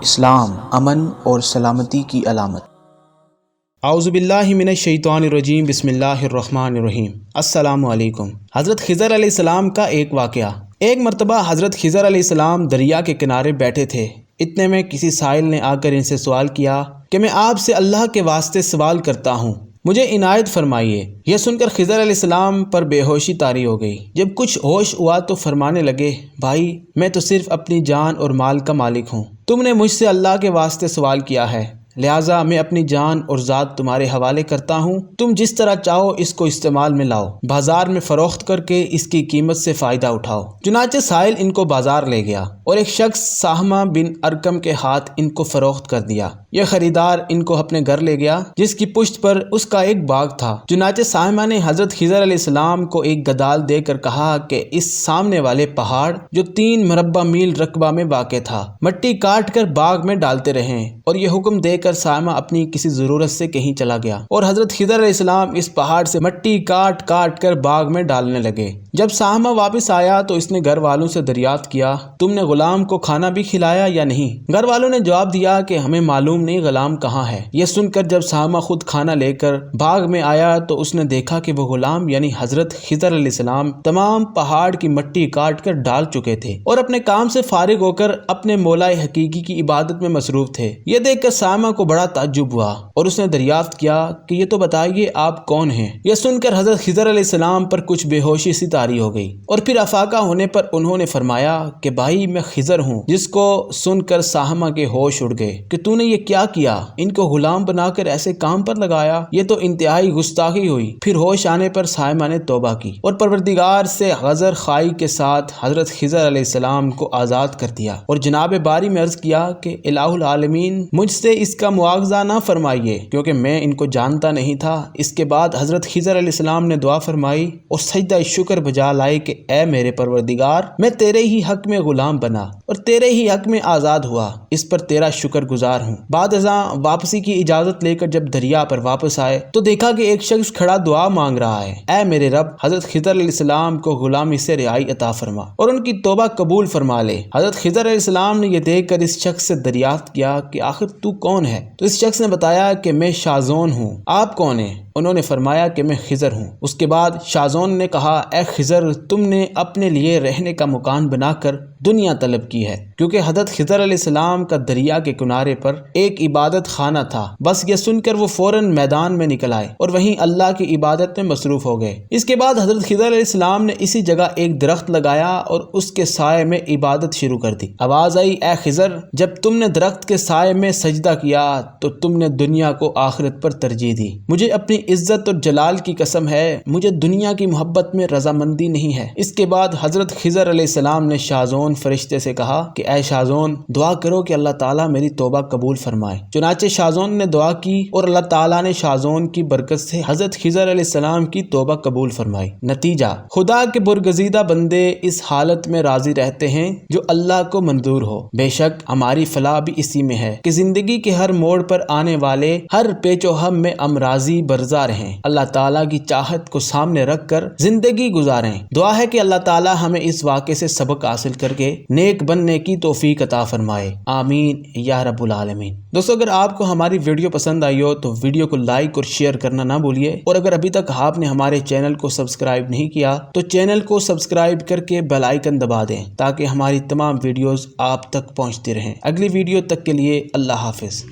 اسلام امن اور سلامتی کی علامت۔ اعوذ باللہ من الشیطان الرجیم، بسم اللہ الرحمن الرحیم۔ السلام علیکم۔ حضرت خضر علیہ السلام کا ایک واقعہ۔ ایک مرتبہ حضرت خضر علیہ السلام دریا کے کنارے بیٹھے تھے۔ اتنے میں کسی سائل نے آ کر ان سے سوال کیا کہ میں آپ سے اللہ کے واسطے سوال کرتا ہوں، مجھے عنایت فرمائیے۔ یہ سن کر خضر علیہ السلام پر بے ہوشی طاری ہو گئی۔ جب کچھ ہوش ہوا تو فرمانے لگے، بھائی میں تو صرف اپنی جان اور مال کا مالک ہوں، تم نے مجھ سے اللہ کے واسطے سوال کیا ہے، لہٰذا میں اپنی جان اور ذات تمہارے حوالے کرتا ہوں، تم جس طرح چاہو اس کو استعمال میں لاؤ، بازار میں فروخت کر کے اس کی قیمت سے فائدہ اٹھاؤ۔ چنانچہ سائل ان کو بازار لے گیا اور ایک شخص سہمہ بن ارکم کے ہاتھ ان کو فروخت کر دیا۔ یہ خریدار ان کو اپنے گھر لے گیا جس کی پشت پر اس کا ایک باغ تھا۔ چنانچہ سہمہ نے حضرت خضر علیہ السلام کو ایک گدال دے کر کہا کہ اس سامنے والے پہاڑ جو 3 مربع میل رقبہ میں واقع تھا، مٹی کاٹ کر باغ میں ڈالتے رہیں، اور یہ حکم دے کر سہمہ اپنی کسی ضرورت سے کہیں چلا گیا اور حضرت خضر علیہ السلام اس پہاڑ سے مٹی کاٹ کاٹ کر باغ میں ڈالنے لگے۔ جب سہمہ واپس آیا تو اس نے گھر والوں سے دریافت کیا، تم نے غلام کو کھانا بھی کھلایا یا نہیں؟ گھر والوں نے جواب دیا کہ ہمیں معلوم نہیں غلام کہاں ہے۔ یہ سن کر جب سہمہ خود کھانا لے کر باغ میں آیا تو اس نے دیکھا کہ وہ غلام یعنی حضرت خضر علیہ السلام تمام پہاڑ کی مٹی کاٹ کر ڈال چکے تھے اور اپنے کام سے فارغ ہو کر اپنے مولا حقیقی کی عبادت میں مصروف تھے۔ یہ دیکھ کر سہمہ کو بڑا تعجب ہوا اور اس نے دریافت کیا کہ یہ تو بتائیے آپ کون ہیں؟ یہ سن کر حضرت خضر علیہ السلام پر کچھ بے ہوشی سی طاری ہو گئی اور پھر افاقہ ہونے پر انہوں نے فرمایا کہ بھائی میں خضر ہوں، جس کو سن کر سہمہ کے ہوش اڑ گئے کہ تو نے یہ کیا کیا، ان کو غلام بنا کر ایسے کام پر لگایا، یہ تو انتہائی گستاخی ہوئی۔ پھر ہوش آنے پر سہمہ نے توبہ کی اور پروردگار سے غذر خواہی کے ساتھ حضرت خضر علیہ السلام کو آزاد کر دیا اور جناب باری میں عرض کیا کہ الہ العالمین مجھ سے اس کا مواخذہ نہ فرمائیے کیونکہ میں ان کو جانتا نہیں تھا۔ اس کے بعد حضرت خضر علیہ السلام نے دعا فرمائی اور سجدہ شکر بجا لائے کہ اے میرے پروردگار، میں تیرے ہی حق میں غلام بنا اور تیرے ہی حق میں آزاد ہوا، اس پر تیرا شکر گزار ہوں۔ بعد ازاں واپسی کی اجازت لے کر جب دریا پر واپس آئے تو دیکھا کہ ایک شخص کھڑا دعا مانگ رہا ہے، اے میرے رب، حضرت خضر علیہ السلام کو غلامی سے رہائی عطا فرما اور ان کی توبہ قبول فرما لے۔ حضرت خضر علیہ السلام نے یہ دیکھ کر اس شخص سے دریافت کیا کہ آخر تو کون ہے؟ تو اس شخص نے بتایا کہ میں شازون ہوں۔ آپ کون ہیں؟ انہوں نے فرمایا کہ میں خضر ہوں۔ اس کے بعد شازون نے کہا، اے خضر، تم نے اپنے لیے رہنے کا مکان بنا کر دنیا طلب کی ہے، کیونکہ حضرت خضر علیہ السلام کا دریا کے کنارے پر ایک عبادت خانہ تھا۔ بس یہ سن کر وہ فوراً میدان میں نکل آئے اور وہیں اللہ کی عبادت میں مصروف ہو گئے۔ اس کے بعد حضرت خضر علیہ السلام نے اسی جگہ ایک درخت لگایا اور اس کے سائے میں عبادت شروع کر دی۔ آواز آئی، اے خضر، جب تم نے درخت کے سائے میں سجدہ کیا تو تم نے دنیا کو آخرت پر ترجیح دی۔ مجھے اپنی عزت اور جلال کی قسم ہے، مجھے دنیا کی محبت میں رضامندی نہیں ہے۔ اس کے بعد حضرت خضر علیہ السلام نے شازون فرشتے سے کہا کہ اے شازون، دعا کرو کہ اللہ تعالیٰ میری توبہ قبول فرمائے۔ چنانچہ شازون نے دعا کی اور اللہ تعالیٰ نے شازون کی برکت سے حضرت خضر علیہ السلام کی توبہ قبول فرمائی۔ نتیجہ، خدا کے برگزیدہ بندے اس حالت میں راضی رہتے ہیں جو اللہ کو منظور ہو۔ بے شک ہماری فلاح بھی اسی میں ہے کہ زندگی کے ہر موڑ پر آنے والے ہر پیچ و خم میں ہم راضی برضا رہیں، اللہ تعالیٰ کی چاہت کو سامنے رکھ کر زندگی گزاریں۔ دعا ہے کہ اللہ تعالیٰ ہمیں اس واقعے سے سبق حاصل کر کے نیک بننے کی توفیق عطا فرمائے، آمین یا رب العالمین۔ دوستو، اگر آپ کو ہماری ویڈیو پسند آئی ہو تو ویڈیو کو لائک اور شیئر کرنا نہ بھولیے، اور اگر ابھی تک آپ نے ہمارے چینل کو سبسکرائب نہیں کیا تو چینل کو سبسکرائب کر کے بیل آئیکن دبا دیں تاکہ ہماری تمام ویڈیوز آپ تک پہنچتی رہیں۔ اگلی ویڈیو تک کے لیے اللہ حافظ۔